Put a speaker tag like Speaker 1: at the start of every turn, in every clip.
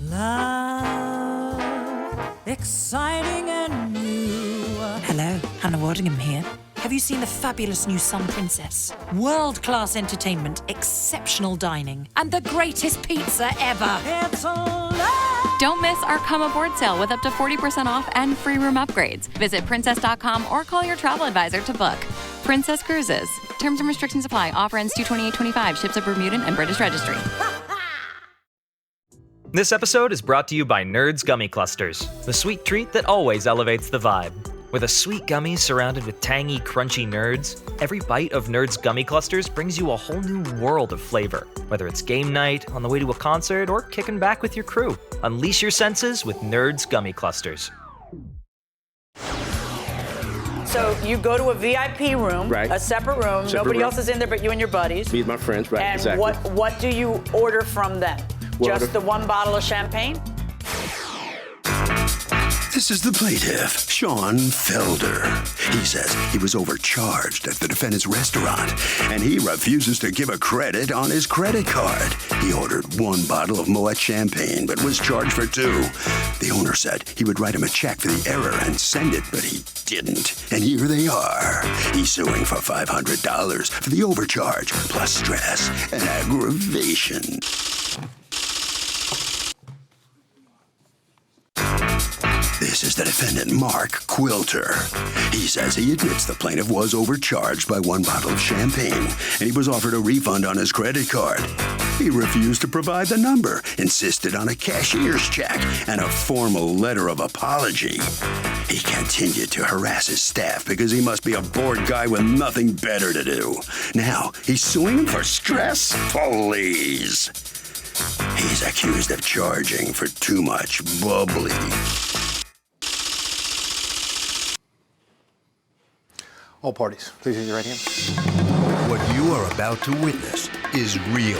Speaker 1: Love, exciting and new.
Speaker 2: Hello, Hannah Waddingham here. Have you seen the fabulous new Sun Princess? World-class entertainment, exceptional dining, and the greatest pizza ever.
Speaker 1: It's a love.
Speaker 3: Don't miss our Come Aboard sale with up to 40% off and free room upgrades. Visit princess.com or call your travel advisor to book. Princess Cruises. Terms and restrictions apply. Offer ends 2/28/25. Ships of Bermudan and British Registry.
Speaker 4: This episode is brought to you by Nerds Gummy Clusters, the sweet treat that always elevates the vibe. With a sweet gummy surrounded with tangy, crunchy nerds, every bite of Nerds Gummy Clusters brings you a whole new world of flavor. Whether it's game night, on the way to a concert, or kicking back with your crew, unleash your senses with Nerds Gummy Clusters.
Speaker 5: So you go to a VIP room,
Speaker 6: Right.
Speaker 5: a separate room. Nobody else is in there but you and your buddies.
Speaker 6: Me and my friends, right?
Speaker 5: And
Speaker 6: exactly.
Speaker 5: what do you order from them? Just the one bottle of champagne?
Speaker 7: This is the plaintiff, Sean Felder. He says he was overcharged at the defendant's restaurant, and he refuses to give a credit on his credit card. He ordered one bottle of Moet champagne, but was charged for two. The owner said he would write him a check for the error and send it, but he didn't. And here they are. He's suing for $500 for the overcharge, plus stress and aggravation. This is the defendant, Mark Quilter. He says he admits the plaintiff was overcharged by one bottle of champagne, and he was offered a refund on his credit card. He refused to provide the number, insisted on a cashier's check, and a formal letter of apology. He continued to harass his staff because he must be a bored guy with nothing better to do. Now, he's suing him for stress? Please. He's accused of charging for too much bubbly.
Speaker 8: All parties, please raise your right hand.
Speaker 7: What you are about to witness is real.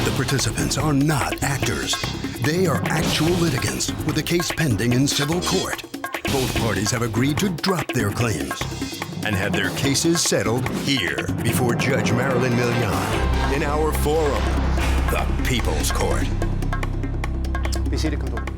Speaker 7: The participants are not actors. They are actual litigants with a case pending in civil court. Both parties have agreed to drop their claims and have their cases settled here before Judge Marilyn Millian in our forum, the People's Court.
Speaker 8: Be seated, come forward.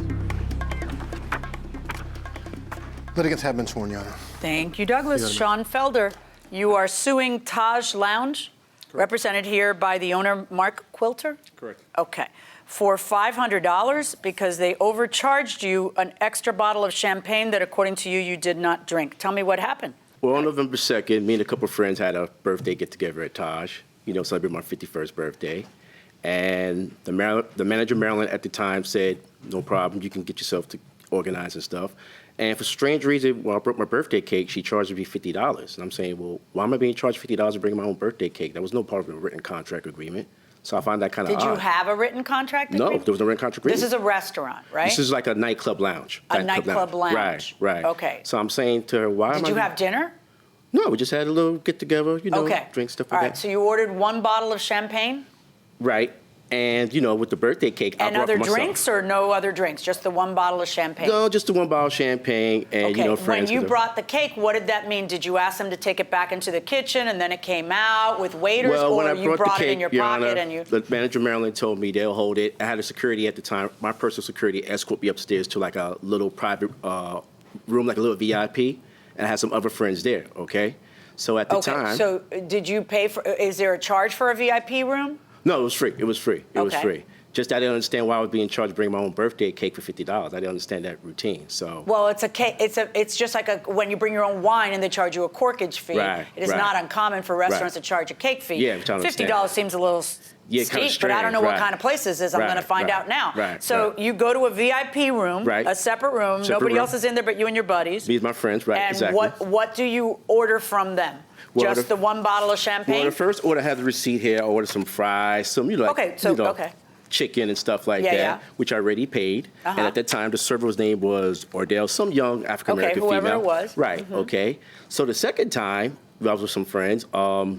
Speaker 8: Litigants have been sworn, Your Honor.
Speaker 5: Thank you, Douglas. Sean Felder, you are suing Taj Lounge, represented here by the owner, Mark Quilter?
Speaker 6: Correct.
Speaker 5: Okay. For $500 because they overcharged you an extra bottle of champagne that, according to you, you did not drink. Tell me what happened.
Speaker 6: Well, on November 2nd, me and a couple of friends had a birthday get-together at Taj, celebrate my 51st birthday. And the manager, Marilyn, at the time said, no problem, you can get yourself to organize and stuff. And for strange reason, when I brought my birthday cake, she charged me $50. And I'm saying, well, why am I being charged $50 to bring my own birthday cake? That was no part of a written contract agreement. So I find that kind of odd.
Speaker 5: Did you have a written contract agreement?
Speaker 6: No, there was no written contract agreement.
Speaker 5: This is a restaurant, right?
Speaker 6: This is like a nightclub lounge.
Speaker 5: A nightclub lounge.
Speaker 6: Right.
Speaker 5: Okay.
Speaker 6: So I'm saying to her, why am I...
Speaker 5: Did you have dinner?
Speaker 6: No, we just had a little get-together,
Speaker 5: Okay.
Speaker 6: drink, stuff
Speaker 5: All
Speaker 6: like
Speaker 5: right,
Speaker 6: that.
Speaker 5: so you ordered one bottle of champagne?
Speaker 6: Right. And, with the birthday cake, I
Speaker 5: And
Speaker 6: brought
Speaker 5: other
Speaker 6: for myself.
Speaker 5: drinks or no other drinks? Just the one bottle of champagne?
Speaker 6: No, just the one bottle of champagne and,
Speaker 5: Okay,
Speaker 6: friends.
Speaker 5: when you brought the cake, what did that mean? Did you ask them to take it back into the kitchen and then it came out with waiters?
Speaker 6: Well,
Speaker 5: or
Speaker 6: when I
Speaker 5: you brought
Speaker 6: the
Speaker 5: it
Speaker 6: cake,
Speaker 5: in your
Speaker 6: Your
Speaker 5: pocket
Speaker 6: Honor,
Speaker 5: and you...
Speaker 6: the manager, Marilyn, told me they'll hold it. I had a security at the time. My personal security escort me upstairs to like a little private room, like a little VIP, and I had some other friends there, okay? So at the time...
Speaker 5: Okay, so did you pay for... Is there a charge for a VIP room?
Speaker 6: No, it was free. It was free. It was
Speaker 5: Okay.
Speaker 6: free. Just I didn't understand why I was being charged to bring my own birthday cake for $50. I didn't understand that routine. So
Speaker 5: Well, it's a cake. It's just like when you bring your own wine and they charge you a corkage fee.
Speaker 6: Right,
Speaker 5: It is
Speaker 6: right.
Speaker 5: not uncommon for restaurants
Speaker 6: Right.
Speaker 5: to charge a cake fee.
Speaker 6: Yeah, which I understand.
Speaker 5: $50 seems a little
Speaker 6: Yeah,
Speaker 5: steep,
Speaker 6: kinda
Speaker 5: but I don't know
Speaker 6: strange,
Speaker 5: what
Speaker 6: right.
Speaker 5: kind of place this is. I'm
Speaker 6: Right,
Speaker 5: going to find
Speaker 6: right,
Speaker 5: out now.
Speaker 6: right,
Speaker 5: So
Speaker 6: right.
Speaker 5: you go to a VIP room,
Speaker 6: Right.
Speaker 5: a separate room.
Speaker 6: Separate
Speaker 5: Nobody
Speaker 6: room.
Speaker 5: else is in there but you and your buddies.
Speaker 6: me and my friends, right?
Speaker 5: And
Speaker 6: exactly.
Speaker 5: what do you order from them?
Speaker 6: Well,
Speaker 5: Just the one bottle of champagne?
Speaker 6: Well, the first order I had the receipt here. I ordered some fries, some
Speaker 5: Okay, so- okay.
Speaker 6: chicken and stuff like
Speaker 5: Yeah,
Speaker 6: that,
Speaker 5: yeah.
Speaker 6: which I already paid.
Speaker 5: Uh-huh.
Speaker 6: And at that time, the server's name was Ordell, some young African American
Speaker 5: Okay, whoever
Speaker 6: female.
Speaker 5: it was.
Speaker 6: Right.
Speaker 5: Mm-hmm.
Speaker 6: Okay. So the second time, I was with some friends.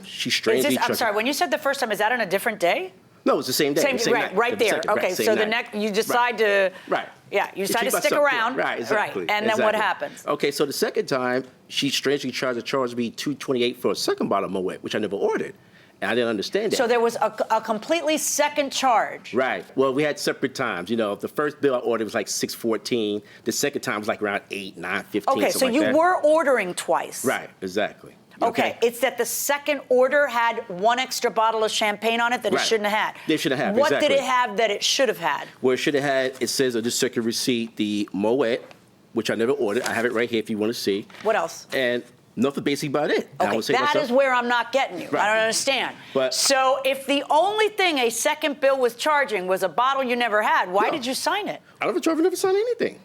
Speaker 6: She
Speaker 5: Is
Speaker 6: strangely.
Speaker 5: this, I'm sorry, when you said the first time, is that on a different day?
Speaker 6: No, it's the same day.
Speaker 5: Same,
Speaker 6: same
Speaker 5: right,
Speaker 6: night.
Speaker 5: right
Speaker 6: The
Speaker 5: there.
Speaker 6: second-
Speaker 5: Okay,
Speaker 6: right, same
Speaker 5: so the
Speaker 6: night.
Speaker 5: next, you decide to...
Speaker 6: Right.
Speaker 5: Yeah, you decide to
Speaker 6: keep
Speaker 5: stick
Speaker 6: myself-
Speaker 5: around.
Speaker 6: Right, exactly.
Speaker 5: Right, and then what happens?
Speaker 6: Okay, so the second time, she strangely tried to charge me $228 for a second bottle of Moet, which I never ordered. And I didn't understand that.
Speaker 5: So there was a completely second charge.
Speaker 6: Right. Well, we had separate times. You know, the first bill I ordered was like 6:14. The second time was like around 8, 9:15.
Speaker 5: Okay, so you were ordering twice.
Speaker 6: Right. Exactly.
Speaker 5: Okay, it's that the second order had one extra bottle of champagne on it that it
Speaker 6: Right.
Speaker 5: shouldn't have had.
Speaker 6: They shouldn't have,
Speaker 5: What
Speaker 6: exactly.
Speaker 5: did it have that it should have had?
Speaker 6: Where it should have had, it says on the second receipt, the Moet, which I never ordered. I have it right here if you want to see.
Speaker 5: What else?
Speaker 6: And nothing basically about it. And I
Speaker 5: Okay,
Speaker 6: would say to
Speaker 5: that
Speaker 6: myself,
Speaker 5: is where I'm not getting you.
Speaker 6: Right.
Speaker 5: I don't understand.
Speaker 6: But-
Speaker 5: So if the only thing a second bill was charging was a bottle you never had, why
Speaker 6: No.
Speaker 5: did you sign it?
Speaker 6: I never signed anything.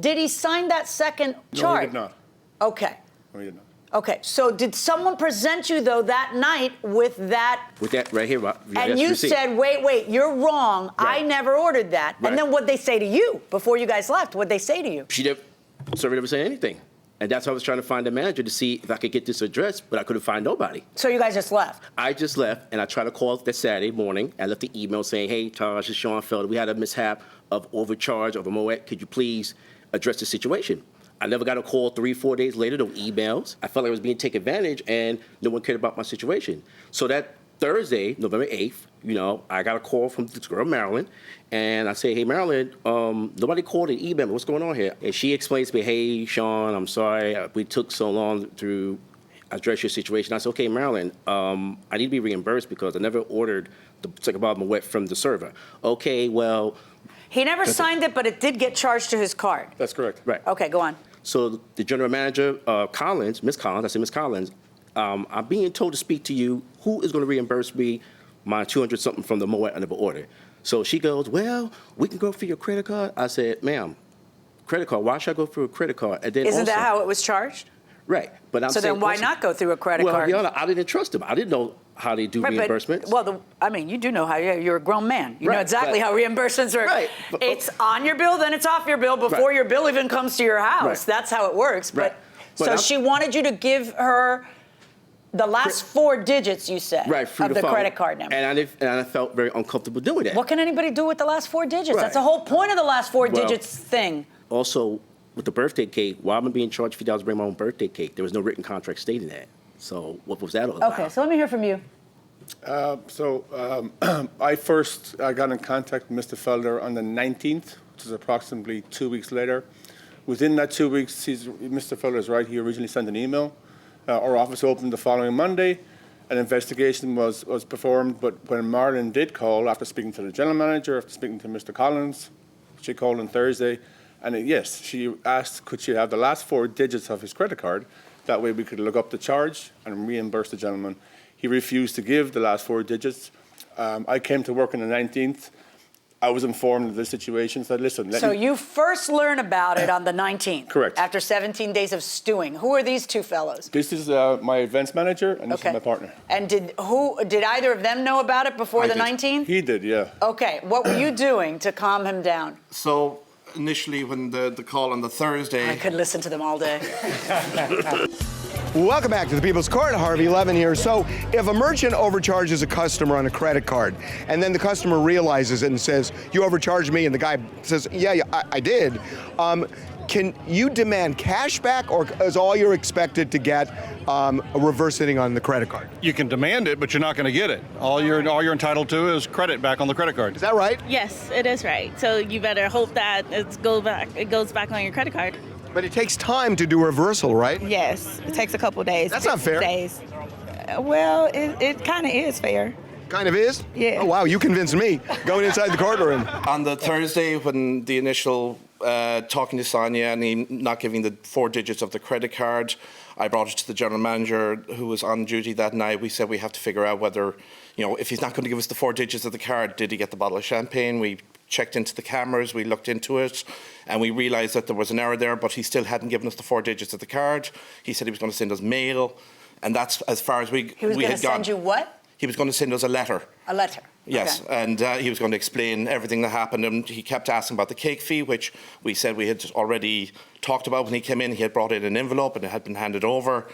Speaker 5: Did he sign that second
Speaker 8: No,
Speaker 5: charge?
Speaker 8: he did not.
Speaker 5: Okay.
Speaker 8: No, he did not.
Speaker 5: Okay, so did someone present you, though, that night with that?
Speaker 6: With that right here,
Speaker 5: And
Speaker 6: that's
Speaker 5: you
Speaker 6: receipt.
Speaker 5: said, wait, you're wrong. I
Speaker 6: Right.
Speaker 5: never ordered that.
Speaker 6: Right.
Speaker 5: And then what'd they say to you before you guys left? What'd they say to you?
Speaker 6: She never said anything. And that's why I was trying to find the manager to see if I could get this address, but I couldn't find nobody.
Speaker 5: So you guys just left?
Speaker 6: I just left, and I tried to call that Saturday morning. I left the email saying, hey, Taj, this is Sean Felder. We had a mishap of overcharge of a Moet. Could you please address the situation? I never got a call 3-4 days later, no emails. I felt like I was being taken advantage, and no one cared about my situation. So that Thursday, November 8th, you know, I got a call from this girl, Marilyn, and I say, hey, Marilyn, nobody called and emailed me. What's going on here? And she explains to me, hey, Sean, I'm sorry. We took so long to address your situation. I said, okay, Marilyn, I need to be reimbursed because I never ordered the second bottle of Moet from the server. Okay, well.
Speaker 5: He never signed it, but it did get charged to his card.
Speaker 8: That's correct.
Speaker 6: Right.
Speaker 5: Okay, go on.
Speaker 6: So the general manager, Collins, Miss Collins, I said, Miss Collins, I'm being told to speak to you. Who is going to reimburse me my 200 something from the Moet I never ordered? So she goes, well, we can go for your credit card. I said, ma'am, credit card, why should I go through a credit card? And then
Speaker 5: Isn't
Speaker 6: also,
Speaker 5: that how it was charged?
Speaker 6: Right. But I'm
Speaker 5: So
Speaker 6: saying
Speaker 5: then why
Speaker 6: also-
Speaker 5: not go through a credit
Speaker 6: well,
Speaker 5: card?
Speaker 6: Your Honor, I didn't trust them. I didn't know how they do
Speaker 5: Right, but-
Speaker 6: reimbursements.
Speaker 5: well, you do know how. You're a grown man. You know
Speaker 6: Right,
Speaker 5: exactly
Speaker 6: but-
Speaker 5: how reimbursements work.
Speaker 6: Right, but-
Speaker 5: It's on your bill, then it's off your bill before
Speaker 6: Right.
Speaker 5: your bill even comes to your house.
Speaker 6: Right.
Speaker 5: That's how it works.
Speaker 6: Right. But
Speaker 5: So
Speaker 6: I'm-
Speaker 5: she wanted you to give her the last 4 digits, you said,
Speaker 6: right, through
Speaker 5: of the
Speaker 6: phone.
Speaker 5: credit card number.
Speaker 6: And I felt very uncomfortable doing that.
Speaker 5: What can anybody do with the last 4 digits?
Speaker 6: Right.
Speaker 5: That's the whole point of the last 4
Speaker 6: Well,
Speaker 5: digits thing.
Speaker 6: Also, with the birthday cake, why am I being charged $50 to bring my own birthday cake? There was no written contract stating that. So what was that all about?
Speaker 5: Okay, so let me hear from you.
Speaker 8: I first got in contact with Mr. Felder on the 19th, which is approximately 2 weeks later. Within that 2 weeks, Mr. Felder is right. He originally sent an email. Our office opened the following Monday. An investigation was performed, but when Marlon did call, after speaking to the general manager, after speaking to Mr. Collins, she called on Thursday, and yes, she asked could she have the last 4 digits of his credit card. That way we could look up the charge and reimburse the gentleman. He refused to give the last 4 digits. I came to work on the 19th. I was informed of the situation, said, listen,
Speaker 5: So you first learn about it on the 19th.
Speaker 8: Correct.
Speaker 5: After 17 days of stewing. Who are these 2 fellows?
Speaker 8: This is my events manager, and this is my partner.
Speaker 5: And did either of them know about it before
Speaker 8: I
Speaker 5: the
Speaker 8: did.
Speaker 5: 19th?
Speaker 8: He did, yeah.
Speaker 5: Okay, what were you doing to calm him down?
Speaker 9: So initially when the call on the Thursday,
Speaker 5: I could listen to them all day.
Speaker 10: Welcome back to the People's Court. Harvey Levin here. So if a merchant overcharges a customer on a credit card and then the customer realizes it and says, you overcharged me, and the guy says, yeah, I did, can you demand cash back, or is all you're expected to get a reversing on the credit card?
Speaker 11: You can demand it, but you're not going to get it. All you're entitled to is credit back on the credit card.
Speaker 10: Is that right?
Speaker 12: Yes, it is right. So you better hope that it goes back on your credit card.
Speaker 10: But it takes time to do a reversal, right?
Speaker 12: Yes, it takes a couple days.
Speaker 10: That's not fair.
Speaker 12: Days. Well, it kind of is fair.
Speaker 10: Kind of is?
Speaker 12: Yeah.
Speaker 10: Oh, wow, you convinced me going inside the courtroom.
Speaker 9: on the Thursday when the initial talking to Sonia and him not giving the 4 digits of the credit card, I brought it to the general manager who was on duty that night. We said we have to figure out whether, if he's not going to give us the 4 digits of the card, did he get the bottle of champagne? We checked into the cameras, we looked into it, and we realised that there was an error there, but he still hadn't given us the 4 digits of the card. He said he was going to send us mail, and that's as far as we had gone.
Speaker 5: He was going to send you what?
Speaker 9: He was going to send us a letter.
Speaker 5: A letter.
Speaker 9: Yes,
Speaker 5: Okay.
Speaker 9: and he was going to explain everything that happened, and he kept asking about the cake fee, which we said we had already talked about when he came in. He had brought in an envelope, and it had been handed over.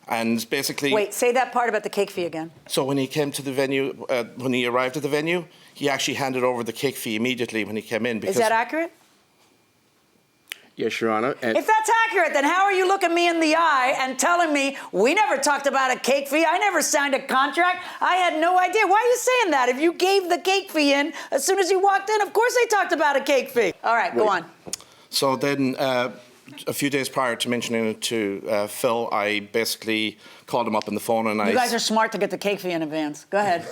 Speaker 9: And basically...
Speaker 5: Wait, say that part about the cake fee again.
Speaker 9: So when he came to the venue, when he arrived at the venue, he actually handed over the cake fee immediately when he came in. Because
Speaker 5: Is that accurate?
Speaker 6: Yes, Your Honor. And
Speaker 5: If that's accurate, then how are you looking me in the eye and telling me we never talked about a cake fee? I never signed a contract. I had no idea. Why are you saying that? If you gave the cake fee in as soon as you walked in, of course they talked about a cake fee. All right, go on.
Speaker 9: So then, a few days prior to mentioning it to Phil, I basically called him up on the phone and
Speaker 5: You guys are smart to get the cake fee in advance. Go ahead.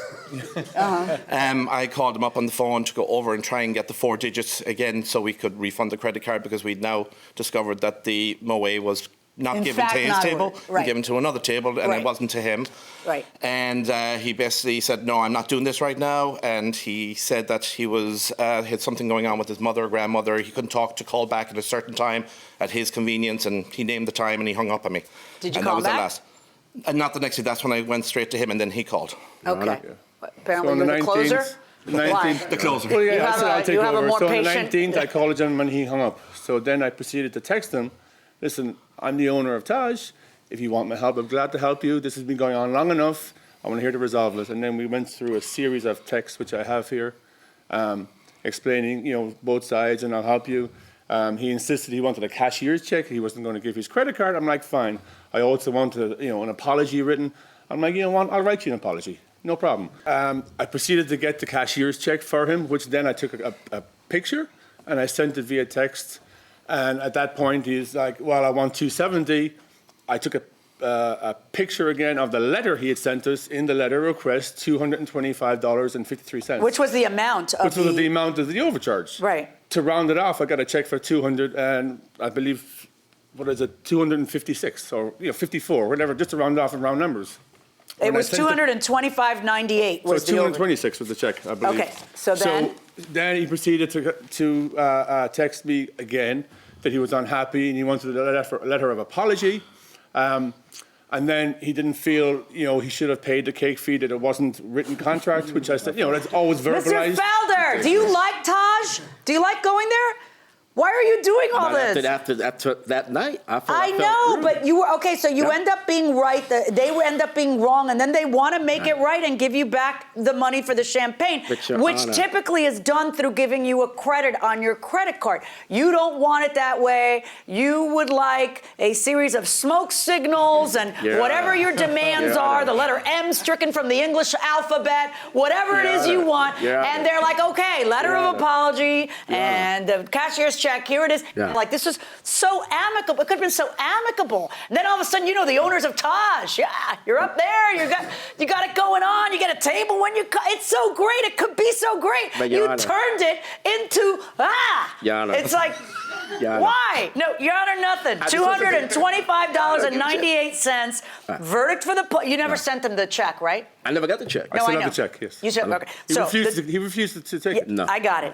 Speaker 9: I called him up on the phone to go over and try and get the 4 digits again so we could refund the credit card, because we'd now discovered that the MOA was not
Speaker 5: In
Speaker 9: given
Speaker 5: fact,
Speaker 9: to his
Speaker 5: not
Speaker 9: table,
Speaker 5: right.
Speaker 9: given to another table, and
Speaker 5: Right.
Speaker 9: it wasn't to him.
Speaker 5: Right.
Speaker 9: And he basically said, no, I'm not doing this right now. And he said that he was had something going on with his mother or grandmother. He couldn't talk to call back at a certain time at his convenience, and he named the time and he hung up on me.
Speaker 5: Did you
Speaker 9: and
Speaker 5: call
Speaker 9: that was
Speaker 5: back?
Speaker 9: The last. And not the next day. That's when I went straight to him, and then he called.
Speaker 5: Okay. Apparently
Speaker 8: So on
Speaker 5: you're
Speaker 8: the
Speaker 5: the closer.
Speaker 8: 19th, the 19th,
Speaker 9: The closer.
Speaker 8: Well, yeah,
Speaker 5: You
Speaker 8: I
Speaker 5: have
Speaker 8: said
Speaker 5: a-
Speaker 8: I'll take
Speaker 5: you have a
Speaker 8: over.
Speaker 5: more
Speaker 8: So on the
Speaker 5: patient-
Speaker 8: 19th, I called the gentleman, he hung up. So then I proceeded to text him, listen, I'm the owner of Taj. If you want my help, I'm glad to help you. This has been going on long enough. I want to hear to resolve this. And then we went through a series of texts, which I have here, explaining, both sides, and I'll help you. He insisted he wanted a cashier's check. He wasn't going to give his credit card. I'm like, fine. I also wanted, an apology written. I'm like, you know what? I'll write you an apology. No problem. I proceeded to get the cashier's check for him, which then I took a picture and I sent it via text. And at that point, he's like, well, I want 270. I took a picture again of the letter he had sent us. In the letter request, $225.53.
Speaker 5: Which was the amount of
Speaker 8: Which was the amount of the overcharge.
Speaker 5: Right.
Speaker 8: To round it off, I got a check for 200 and I believe, 256 or 54, whatever, just to round off in round numbers.
Speaker 5: It was $225.98
Speaker 8: So
Speaker 5: was the
Speaker 8: 226 was the check, I believe.
Speaker 5: Okay, so then?
Speaker 8: Then he proceeded to text me again that he was unhappy and he wanted a letter of apology. And then he didn't feel, he should have paid the cake fee, that it wasn't written contract, which I said, that's always verbalized.
Speaker 5: Mr. Felder, do you like Taj? Do you like going there? Why are you doing all this?
Speaker 6: After that night, I felt
Speaker 5: I know,
Speaker 6: rude.
Speaker 5: but you were okay. So you end up being right. They end up being wrong, and then they want to make it right and give you back the money for the champagne,
Speaker 6: But Your
Speaker 5: which
Speaker 6: Honor.
Speaker 5: typically is done through giving you a credit on your credit card. You don't want it that way. You would like a series of smoke signals and
Speaker 6: Your
Speaker 5: whatever
Speaker 6: Honor.
Speaker 5: your demands
Speaker 6: Your
Speaker 5: are.
Speaker 6: Honor.
Speaker 5: The letter M stricken from the English alphabet. Whatever it
Speaker 6: Your
Speaker 5: is you
Speaker 6: Honor.
Speaker 5: want,
Speaker 6: Your Honor.
Speaker 5: and they're like, okay, letter
Speaker 6: Your
Speaker 5: of
Speaker 6: Honor.
Speaker 5: apology and the cashier's check. Here it is.
Speaker 6: Yeah.
Speaker 5: Like, this was so amicable. It could have been so amicable. And then all of a sudden, the owners of Taj. Yeah, you're up there. You got it going on. You get a table when you. It's so great. It could be so great.
Speaker 6: But Your
Speaker 5: You
Speaker 6: Honor.
Speaker 5: turned it into
Speaker 6: Your Honor.
Speaker 5: It's like.
Speaker 6: Your Honor.
Speaker 5: Why? No, Your Honor, nothing. $225.98. Verdict for the. You never sent them the check, right?
Speaker 6: I never got the check.
Speaker 5: No,
Speaker 8: I
Speaker 5: I
Speaker 8: sent
Speaker 5: know.
Speaker 8: out the check, yes.
Speaker 5: You said okay.
Speaker 8: He
Speaker 5: So
Speaker 8: refused to take it.
Speaker 6: No.
Speaker 5: I got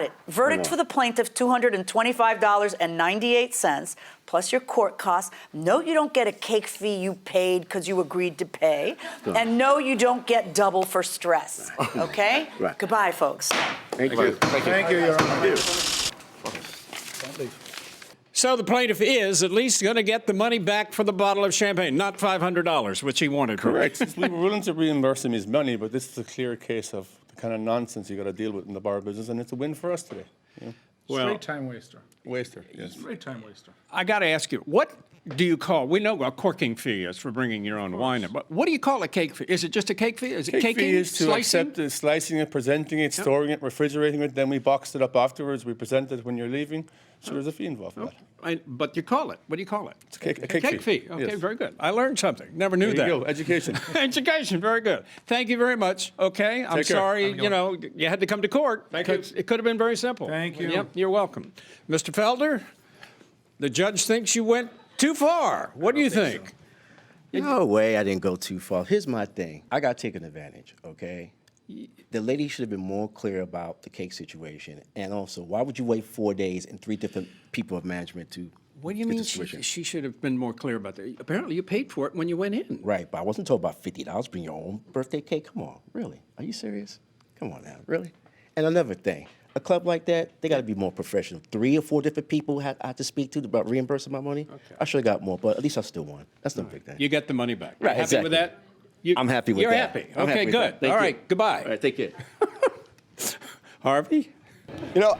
Speaker 5: it. Verdict
Speaker 6: Come on.
Speaker 5: for the plaintiff, $225.98 plus your court costs. No, you don't get a cake fee you paid because you agreed to pay. And no, you don't get double for stress. Okay?
Speaker 6: Right.
Speaker 5: Goodbye, folks.
Speaker 6: Thank you.
Speaker 8: Thank you, Your Honor.
Speaker 13: So the plaintiff is at least going to get the money back for the bottle of champagne, not $500, which he wanted.
Speaker 8: Correct. We were willing to reimburse him his money, but this is a clear case of the kind of nonsense you got to deal with in the bar business, and it's a win for us today.
Speaker 13: Well,
Speaker 14: Straight time waster.
Speaker 8: Waster, yes.
Speaker 14: Straight time waster.
Speaker 13: I got to ask you, what do you call? We know a corking fee is for bringing your own wine, but what do you call a cake fee? Is it just a cake fee? Is it
Speaker 8: Cake
Speaker 13: caking,
Speaker 8: fee is to
Speaker 13: slicing?
Speaker 8: accept it, slicing it, presenting it, storing it, refrigerating it. Then we box it up afterwards. We present it when you're leaving. So there's a fee involved with that.
Speaker 13: But you call it. What do you call it?
Speaker 8: It's a cake
Speaker 13: fee. Okay,
Speaker 8: yes.
Speaker 13: Very good. I learned something. Never knew
Speaker 8: There
Speaker 13: that.
Speaker 8: you go. Education.
Speaker 13: Education. Very good. Thank you very much. Okay. I'm
Speaker 8: Take care.
Speaker 13: sorry. You had to come to court.
Speaker 8: Thank you.
Speaker 13: It could have been very simple.
Speaker 14: Thank you.
Speaker 13: Yep. You're welcome, Mr. Felder. The judge thinks you went too far. What do you think?
Speaker 6: No way I didn't go too far. Here's my thing. I got taken advantage, okay? The lady should have been more clear about the cake situation. And also, why would you wait 4 days and 3 different people of management to
Speaker 13: What do you
Speaker 6: get
Speaker 13: mean
Speaker 6: the tuition?
Speaker 13: she should have been more clear about that? Apparently you paid for it when you went in.
Speaker 6: Right, but I wasn't told about $50. Bring your own birthday cake? Come on, really? Are you serious? Come on now, really? And another thing, a club like that, they got to be more professional. 3 or 4 different people I had to speak to about reimbursing my money. Okay. I should have got more, but at least I still won. That's no big thing.
Speaker 13: You get the money back.
Speaker 6: Right,
Speaker 13: Happy
Speaker 6: exactly.
Speaker 13: with that?
Speaker 6: I'm happy with
Speaker 13: You're
Speaker 6: that.
Speaker 13: happy.
Speaker 6: I'm
Speaker 13: Okay,
Speaker 6: happy with
Speaker 13: good.
Speaker 6: that. Thank
Speaker 13: All
Speaker 6: you.
Speaker 13: right, goodbye.
Speaker 6: All right, take care.
Speaker 13: Harvey?
Speaker 10: You know,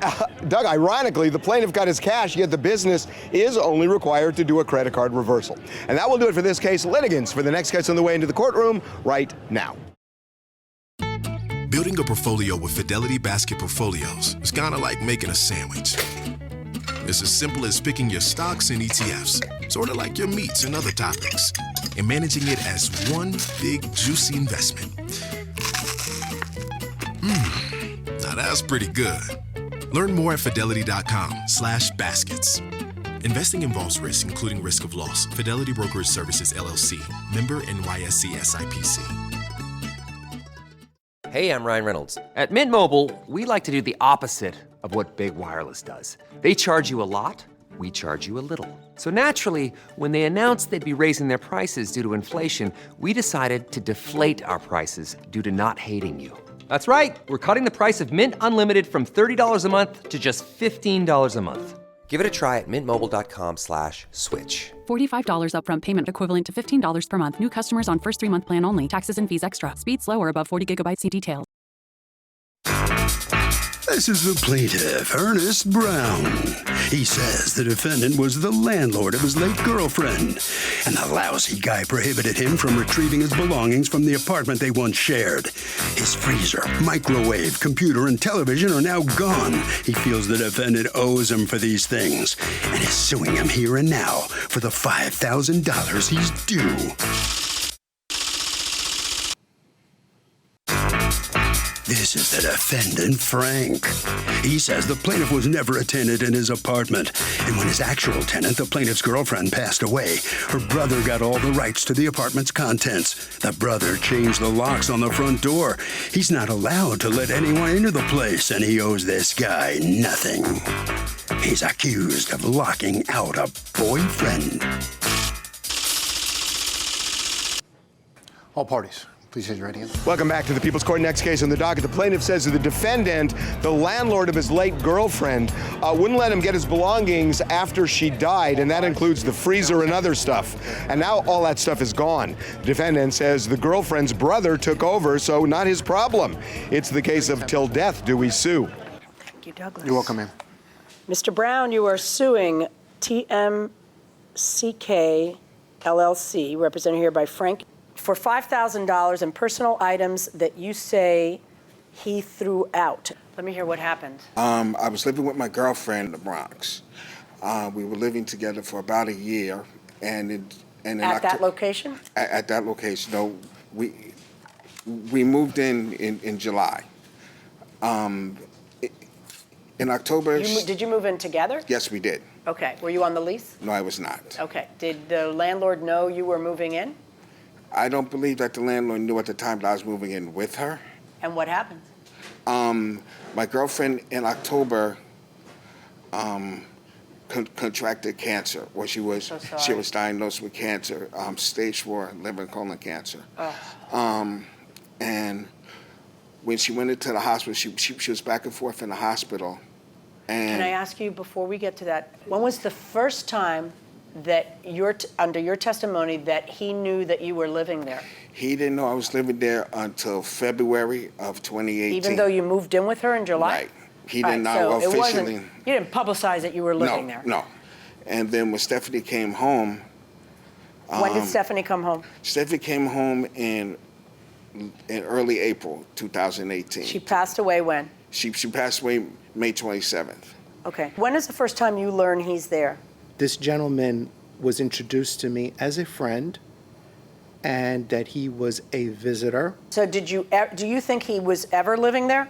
Speaker 10: Doug, ironically, the plaintiff got his cash, yet the business is only required to do a credit card reversal. And that will do it for this case. Litigants for the next case on the way into the courtroom right now.
Speaker 14: Building a portfolio with Fidelity Basket Portfolios is kind of like making a sandwich. It's as simple as picking your stocks and ETFs, sort of like your meats and other toppings, and managing it as one big, juicy investment. Now that's pretty good. Learn more at fidelity.com/baskets. Investing involves risk, including risk of loss. Fidelity Brokerage Services, LLC. Member NYSE SIPC.
Speaker 15: Hey, I'm Ryan Reynolds. At Mint Mobile, we like to do the opposite of what Big Wireless does. They charge you a lot, we charge you a little. So naturally, when they announced they'd be raising their prices due to inflation, we decided to deflate our prices due to not hating you. That's right. We're cutting the price of Mint Unlimited from $30 a month to just $15 a month. Give it a try at mintmobile.com/switch.
Speaker 16: $45 upfront payment equivalent to $15 per month. New customers on first 3-month plan only. Taxes and fees extra. Speed slower above 40 gigabytes. See details.
Speaker 7: This is the plaintiff, Ernest Brown. He says the defendant was the landlord of his late girlfriend, and the lousy guy prohibited him from retrieving his belongings from the apartment they once shared. His freezer, microwave, computer, and television are now gone. He feels the defendant owes him for these things, and is suing him here and now for the $5,000 he's due. This is the defendant, Frank. He says the plaintiff was never a tenant in his apartment, and when his actual tenant, the plaintiff's girlfriend, passed away, her brother got all the rights to the apartment's contents. The brother changed the locks on the front door. He's not allowed to let anyone into the place, and he owes this guy nothing. He's accused of locking out a boyfriend.
Speaker 17: All parties. Please raise your right hand.
Speaker 10: Welcome back to the People's Court. Next case on the docket. The plaintiff says that the defendant, the landlord of his late girlfriend, wouldn't let him get his belongings after she died, and that includes the freezer and other stuff. And now all that stuff is gone. The defendant says the girlfriend's brother took over, so not his problem. It's the case of till death do we sue.
Speaker 5: Thank you, Douglas.
Speaker 17: You're welcome, ma'am.
Speaker 5: Mr. Brown, you are suing TMCK LLC, represented here by Frank, for $5,000 in personal items that you say he threw out. Let me hear what happened.
Speaker 18: I was living with my girlfriend in the Bronx. We were living together for about a year, and
Speaker 5: at that location?
Speaker 18: At that location. No, we moved in July. In October.
Speaker 5: Did you move in together?
Speaker 18: Yes, we did.
Speaker 5: Okay. Were you on the lease?
Speaker 18: No, I was not.
Speaker 5: Okay. Did the landlord know you were moving in?
Speaker 18: I don't believe that the landlord knew at the time that I was moving in with her.
Speaker 5: And what happened?
Speaker 18: My girlfriend in October contracted cancer. Well, she was diagnosed with cancer, stage 4 liver and colon cancer. And when she went into the hospital, she was back and forth in the hospital. And
Speaker 5: can I ask you, before we get to that, when was the first time that under your testimony that he knew that you were living there?
Speaker 18: He didn't know I was living there until February of 2018.
Speaker 5: Even though you moved in with her in July?
Speaker 18: Right. He did not officially.
Speaker 5: You didn't publicize that you were living there?
Speaker 18: No. And then when Stephanie came home.
Speaker 5: When did Stephanie come home?
Speaker 18: Stephanie came home in early April 2018.
Speaker 5: She passed away when?
Speaker 18: She passed away May 27th.
Speaker 5: Okay. When is the first time you learn he's there?
Speaker 19: This gentleman was introduced to me as a friend, and that he was a visitor.
Speaker 5: So do you think he was ever living there?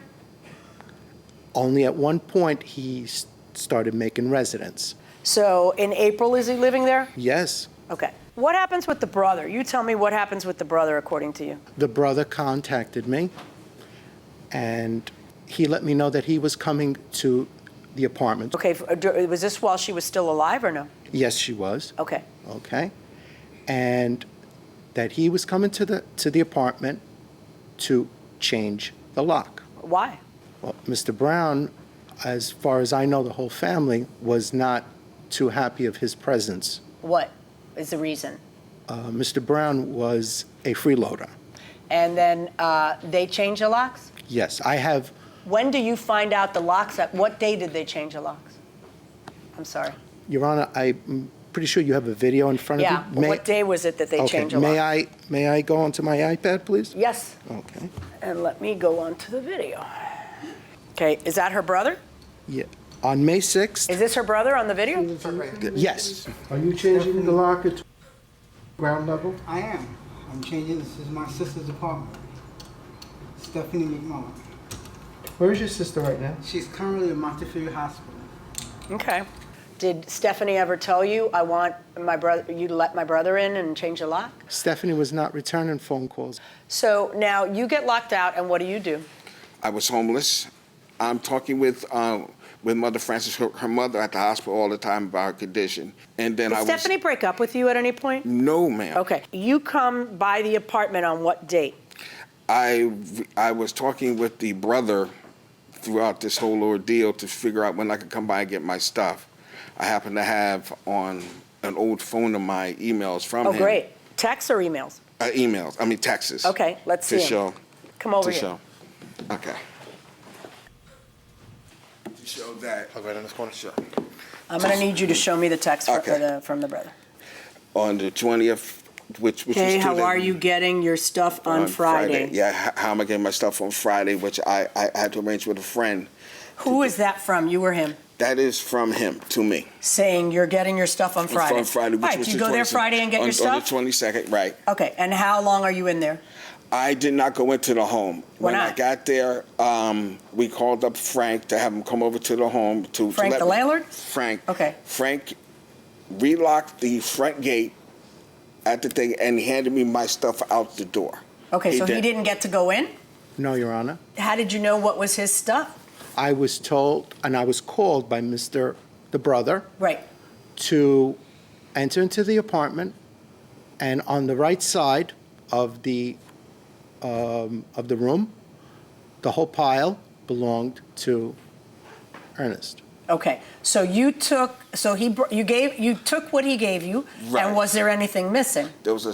Speaker 19: Only at one point he started making residence.
Speaker 5: So in April, is he living there?
Speaker 19: Yes.
Speaker 5: Okay. What happens with the brother? You tell me what happens with the brother according to you.
Speaker 19: The brother contacted me, and he let me know that he was coming to the apartment.
Speaker 5: Okay, was this while she was still alive or no?
Speaker 19: Yes, she was.
Speaker 5: Okay.
Speaker 19: Okay. And that he was coming to the apartment to change the lock.
Speaker 5: Why?
Speaker 19: Well, Mr. Brown, as far as I know, the whole family was not too happy of his presence.
Speaker 5: What is the reason?
Speaker 19: Mr. Brown was a freeloader.
Speaker 5: And then they changed the locks?
Speaker 19: Yes, I have
Speaker 5: When do you find out the locks? What day did they change the locks? I'm sorry.
Speaker 19: Your Honor, I'm pretty sure you have a video in front
Speaker 5: Yeah,
Speaker 19: of you.
Speaker 5: what day was it that they changed the
Speaker 19: May
Speaker 5: locks?
Speaker 19: may I go onto my iPad, please?
Speaker 5: Yes.
Speaker 19: Okay.
Speaker 5: And let me go on to the video. Okay, is that her brother?
Speaker 19: Yeah. On May 6th.
Speaker 5: Is this her brother on the video?
Speaker 19: Yes.
Speaker 20: Are you changing the lock at ground level?
Speaker 21: I am. I'm changing. This is my sister's apartment. Stephanie McMullen.
Speaker 20: Where is your sister right now?
Speaker 21: She's currently in Montefiore Hospital.
Speaker 5: Okay. Did Stephanie ever tell you, I want you to let my brother in and change the lock?
Speaker 19: Stephanie was not returning phone calls.
Speaker 5: So now you get locked out, and what do?
Speaker 18: I was homeless. I'm talking with Mother Francis, her mother, at the hospital all the time about her condition. And then
Speaker 5: Did Stephanie break up with you at any point?
Speaker 18: No, ma'am.
Speaker 5: Okay. You come by the apartment on what date?
Speaker 18: I was talking with the brother throughout this whole ordeal to figure out when I could come by and get my stuff. I happen to have on an old phone of my emails from him.
Speaker 5: Oh, great. Texts or emails?
Speaker 18: Emails. I mean, texts.
Speaker 5: Okay, let's see
Speaker 18: To
Speaker 5: him.
Speaker 18: show.
Speaker 5: Come over
Speaker 18: to
Speaker 5: here.
Speaker 18: Show. Okay. To show that.
Speaker 10: Right on this corner.
Speaker 18: Sure.
Speaker 5: I'm going to need you to show me the text from the brother.
Speaker 18: On the 20th, which was
Speaker 5: Okay, how
Speaker 18: today,
Speaker 5: are you getting your stuff on Friday?
Speaker 18: Yeah, how am I getting my stuff on Friday, which I had to arrange with a friend.
Speaker 5: Who is that from, you or him?
Speaker 18: That is from him to me.
Speaker 5: Saying you're getting your stuff on Friday.
Speaker 18: On Friday, which
Speaker 5: All right,
Speaker 18: was
Speaker 5: you
Speaker 18: the
Speaker 5: go there
Speaker 18: 22nd.
Speaker 5: Friday and get your stuff?
Speaker 18: On the 22nd, right.
Speaker 5: Okay, and how long are you in there?
Speaker 18: I did not go into the home.
Speaker 5: Why
Speaker 18: When I
Speaker 5: not?
Speaker 18: got there, we called up Frank to have him come over to the home.
Speaker 5: Frank, the landlord?
Speaker 18: Frank.
Speaker 5: Okay.
Speaker 18: Frank relocked the front gate at the thing and handed me my stuff out the door.
Speaker 5: Okay, so he didn't get to go in?
Speaker 19: No, Your Honor.
Speaker 5: How did you know what was his stuff?
Speaker 19: I was told, and I was called by the brother,
Speaker 5: Right.
Speaker 19: to enter into the apartment, and on the right side of the room, the whole pile belonged to Ernest.
Speaker 5: Okay, so you took what he gave you,
Speaker 18: Right.
Speaker 5: and was there anything missing?
Speaker 18: There was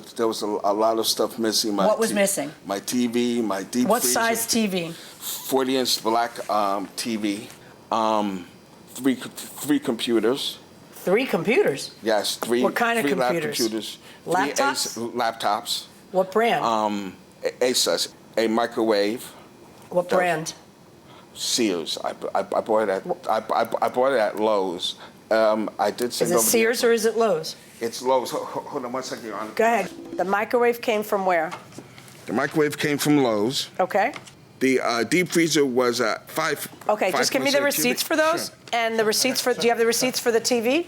Speaker 18: a lot of stuff missing.
Speaker 5: What was missing?
Speaker 18: My TV, my deep
Speaker 5: What
Speaker 18: freezer,
Speaker 5: size TV?
Speaker 18: 40-inch black TV, three computers.
Speaker 5: 3 computers?
Speaker 18: Yes, three.
Speaker 5: What kind of
Speaker 18: three lab
Speaker 5: computers?
Speaker 18: computers.
Speaker 5: Laptops?
Speaker 18: Laptops.
Speaker 5: What brand?
Speaker 18: Asus. A microwave.
Speaker 5: What brand?
Speaker 18: Sears. I bought it at Lowe's. I did send
Speaker 5: Is it
Speaker 18: over
Speaker 5: Sears or is it Lowe's?
Speaker 18: It's Lowe's. Hold on one second, Your Honor.
Speaker 5: Go ahead. The microwave came from where?
Speaker 18: The microwave came from Lowe's.
Speaker 5: Okay.
Speaker 18: The deep freezer was at 5.
Speaker 5: Okay, just give me the receipts for those.
Speaker 18: Sure.
Speaker 5: And the receipts do you have the receipts for the TV?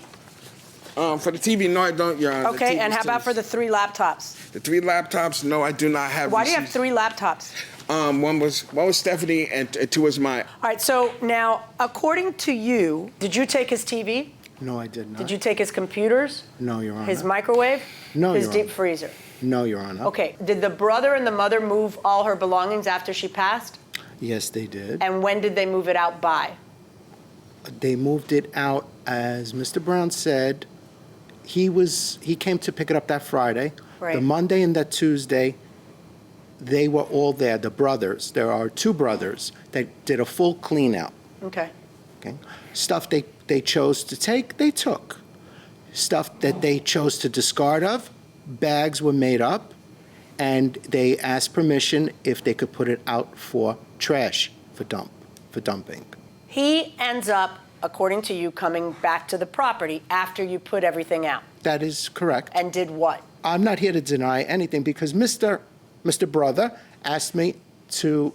Speaker 18: For the TV, no, I don't, Your Honor.
Speaker 5: Okay, and how about for the 3 laptops?
Speaker 18: The 3 laptops? No, I do not have.
Speaker 5: Why do you have 3 laptops?
Speaker 18: One was Stephanie, and 2 was mine.
Speaker 5: All right, so now, according to you, did you take his TV?
Speaker 19: No, I did not.
Speaker 5: Did you take his computers?
Speaker 19: No, Your Honor.
Speaker 5: His microwave?
Speaker 19: No,
Speaker 5: His
Speaker 19: Your
Speaker 5: deep
Speaker 19: Honor.
Speaker 5: freezer?
Speaker 19: No, Your Honor.
Speaker 5: Okay, did the brother and the mother move all her belongings after she passed?
Speaker 19: Yes, they did.
Speaker 5: And when did they move it out by?
Speaker 19: They moved it out, as Mr. Brown said, he came to pick it up that Friday.
Speaker 5: Right.
Speaker 19: The Monday and that Tuesday, they were all there, the brothers. There are 2 brothers that did a full clean out.
Speaker 5: Okay.
Speaker 19: Okay. Stuff they chose to take, they took. Stuff that they chose to discard of, bags were made up, and they asked permission if they could put it out for trash, for dumping.
Speaker 5: He ends up, according to you, coming back to the property after you put everything out.
Speaker 19: That is correct.
Speaker 5: And did what?
Speaker 19: I'm not here to deny anything because Mr. Brother asked me to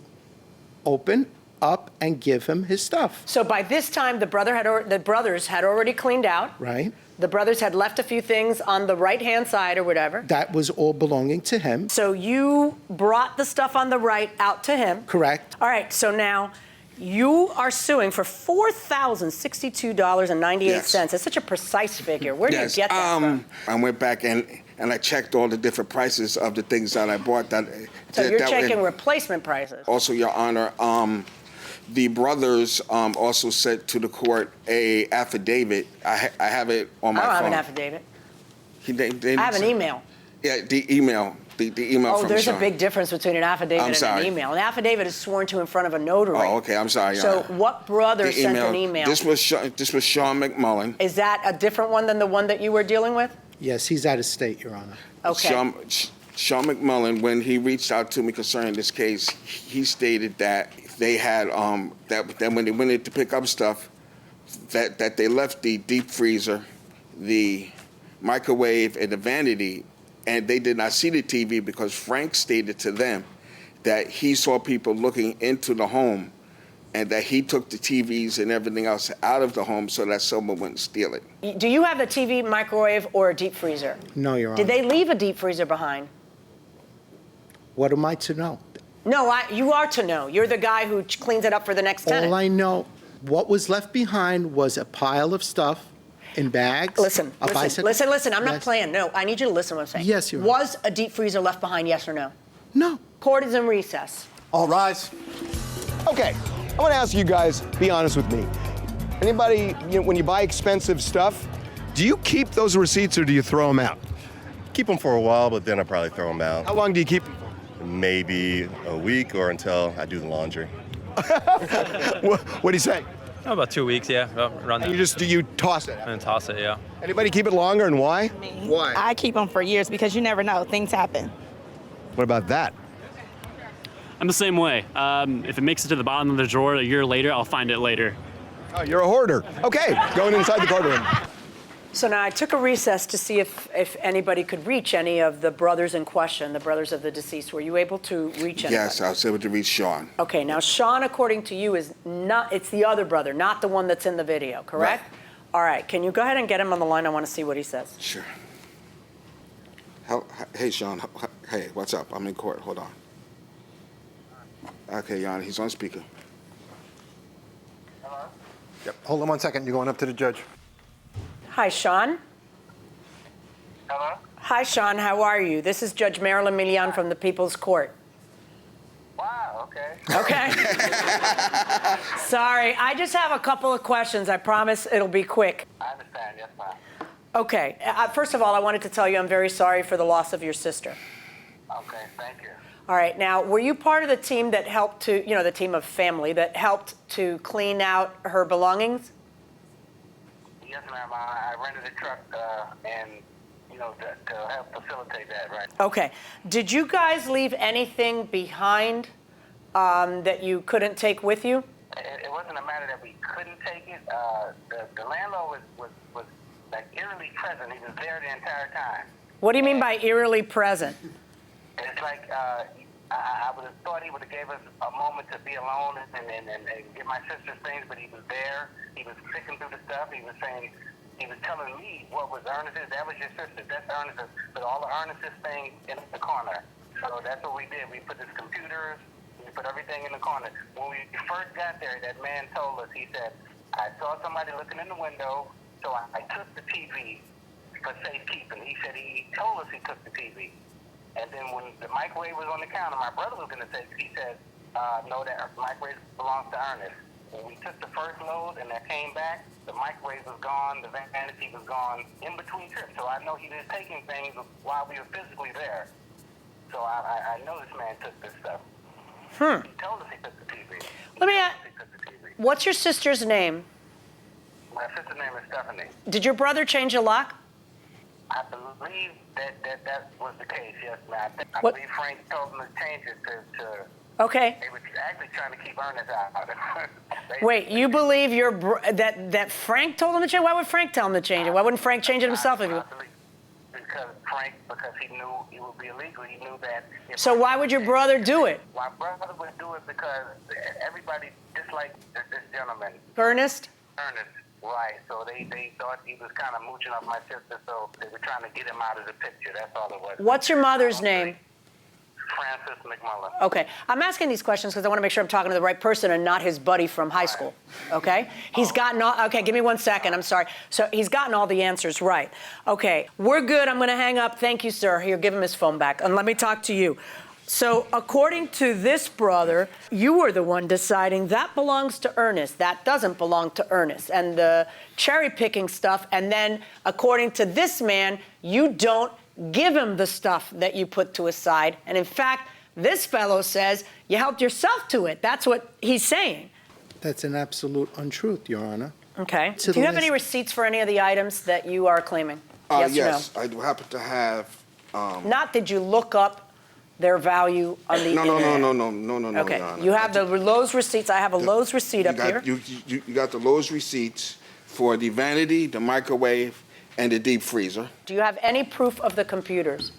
Speaker 19: open up and give him his stuff.
Speaker 5: So by this time, the brothers had already cleaned out.
Speaker 19: Right.
Speaker 5: The brothers had left a few things on the right-hand side or whatever.
Speaker 19: That was all belonging to him.
Speaker 5: So you brought the stuff on the right out to him.
Speaker 19: Correct.
Speaker 5: All right, so now you are suing for $4,062.98.
Speaker 18: Yes.
Speaker 5: That's such a precise figure. Where do you get that from?
Speaker 18: I went back and I checked all the different prices of the things that I bought.
Speaker 5: So you're checking replacement prices.
Speaker 18: Also, Your Honor, the brothers also sent to the court a affidavit. I have it on my phone.
Speaker 5: I don't have an affidavit.
Speaker 18: They
Speaker 5: I have an email.
Speaker 18: Yeah, the email. The email from
Speaker 5: there's
Speaker 18: Sean.
Speaker 5: a big difference between an affidavit
Speaker 18: I'm
Speaker 5: and
Speaker 18: sorry.
Speaker 5: an email. An affidavit is sworn to in front of a notary.
Speaker 18: Oh, okay, I'm sorry, Your
Speaker 5: So
Speaker 18: Honor.
Speaker 5: what brother
Speaker 18: The
Speaker 5: sent an email?
Speaker 18: This was Sean McMullen.
Speaker 5: Is that a different one than the one that you were dealing with?
Speaker 19: Yes, he's out of state, Your Honor.
Speaker 5: Okay.
Speaker 18: Sean McMullen, when he reached out to me concerning this case, he stated that they had that when they went in to pick up stuff, that they left the deep freezer, the microwave, and the vanity, and they did not see the TV because Frank stated to them that he saw people looking into the home and that he took the TVs and everything else out of the home so that someone wouldn't steal it.
Speaker 5: Do you have a TV, microwave, or a deep freezer?
Speaker 19: No, Your Honor.
Speaker 5: Did they leave a deep freezer behind?
Speaker 19: What am I to know?
Speaker 5: No, you are to know. You're the guy who cleans it up for the next tenant.
Speaker 19: All I know, what was left behind was a pile of stuff in bags.
Speaker 5: Listen. I'm not
Speaker 19: Yes.
Speaker 5: playing. No, I need you to listen to what I'm saying.
Speaker 19: Yes, Your Honor.
Speaker 5: Was a deep freezer left behind, yes or no?
Speaker 19: No.
Speaker 5: Court is in recess.
Speaker 17: All rise.
Speaker 10: Okay, I want to ask you guys, be honest with me. Anybody, when you buy expensive stuff, do you keep those receipts or do you throw them out?
Speaker 2: Keep them for a while, but then I probably throw them out.
Speaker 10: How long do you keep them for?
Speaker 2: Maybe a week or until I do the laundry.
Speaker 10: What do you say?
Speaker 22: Oh, about 2 weeks, yeah. Around
Speaker 10: And
Speaker 22: that.
Speaker 10: you toss it?
Speaker 22: And toss it, yeah.
Speaker 10: Anybody keep it longer and why? Why?
Speaker 23: I keep them for years because you never know. Things happen.
Speaker 10: What about that?
Speaker 24: I'm the same way. If it makes it to the bottom of the drawer a year later, I'll find it later.
Speaker 10: Oh, you're a hoarder. Okay, going inside the courtroom.
Speaker 5: So now I took a recess to see if anybody could reach any of the brothers in question, the brothers of the deceased. Were you able to reach anybody?
Speaker 18: Yes, I was able to reach Sean.
Speaker 5: Okay, now Sean, according to you, is not, it's the other brother, not the one that's in the video, correct?
Speaker 18: Right.
Speaker 5: All right, can you go ahead and get him on the line? I want to see what he says.
Speaker 18: Sure. Hey, Sean. Hey, what's up? I'm in court. Hold on. Okay, Jan, he's on speaker.
Speaker 17: Yep. Hold on 1 second. You're going up to the judge.
Speaker 5: Hi, Sean.
Speaker 25: Hello?
Speaker 5: Hi, Sean. How are you? This is Judge Marilyn Milian from the People's Court.
Speaker 25: Wow, okay.
Speaker 5: Okay. Sorry, I just have a couple of questions. I promise it'll be quick.
Speaker 25: I understand, yes, ma'am.
Speaker 5: Okay. First of all, I wanted to tell you I'm very sorry for the loss of your sister.
Speaker 25: Okay, thank you.
Speaker 5: All right. Now, were you part of the team that helped to, the team of family that helped to clean out her belongings?
Speaker 25: Yes, ma'am. I rented a truck and, to help facilitate that, right?
Speaker 5: Okay. Did you guys leave anything behind that you couldn't take with you?
Speaker 25: It wasn't a matter that we couldn't take it. The landlord was like eerily present. He was there the entire time.
Speaker 5: What do you mean by eerily present?
Speaker 25: It's like I would have thought he would have gave us a moment to be alone and get my sister's things, but he was there. He was picking through the stuff. He was saying, he was telling me what was Ernest's. That was your sister. That's Ernest's. Put all the Ernest's things in the corner. So that's what we did. We put his computers. We put everything in the corner. When we first got there, that man told us. He said, "I saw somebody looking in the window, so I took the TV for safekeeping." He said he told us he took the TV. And then when the microwave was on the counter, my brother was going to take it. He said, "No, that microwave belongs to Ernest." When we took the first load and that came back, the microwave was gone, the vanity was gone in between trips. So I know he was taking things while we were physically there. So I know this man took this stuff. He told us he took the TV.
Speaker 5: Let me ask, what's your sister's name?
Speaker 25: My sister's name is Stephanie.
Speaker 5: Did your brother change a lock?
Speaker 25: I believe that was the case, yes, ma'am. I
Speaker 5: What?
Speaker 25: believe Frank told them to change it to
Speaker 5: Okay.
Speaker 25: they were actually trying to keep Ernest out.
Speaker 5: Wait, you believe that Frank told him to change? Why would Frank tell him to change it? Why wouldn't Frank change it himself?
Speaker 25: Because he knew it would be illegal. He knew that.
Speaker 5: So why would your brother do it?
Speaker 25: My brother would do it because everybody disliked this gentleman.
Speaker 5: Ernest?
Speaker 25: Ernest, right. So they thought he was kind of mooching off my sister, so they were trying to get him out of the picture. That's all it was.
Speaker 5: What's your mother's name?
Speaker 25: Francis McMullen.
Speaker 5: Okay. I'm asking these questions because I want to make sure I'm talking to the right person and not his buddy from high school. Okay? He's gotten all, okay, give me 1 second. I'm sorry. So he's gotten all the answers right. Okay. We're good. I'm going to hang up. Thank you, sir. Here, give him his phone back. And let me talk to you. So according to this brother, you were the one deciding that belongs to Ernest. That doesn't belong to Ernest. And the cherry picking stuff. And then according to this man, you don't give him the stuff that you put to his side. And in fact, this fellow says you helped yourself to it. That's what he's saying.
Speaker 19: That's an absolute untruth, Your Honor.
Speaker 5: Okay.
Speaker 19: To
Speaker 5: Do you
Speaker 19: the
Speaker 5: have any receipts for any of the items that you are claiming?
Speaker 18: Yes, I do happen to have.
Speaker 5: Not did you look up their value on the internet?
Speaker 18: No,
Speaker 5: Okay.
Speaker 18: Your Honor.
Speaker 5: You have the Lowe's receipts. I have a Lowe's receipt up here.
Speaker 18: You got the Lowe's receipts for the vanity, the microwave, and the deep freezer.
Speaker 5: Do you have any proof of the computers?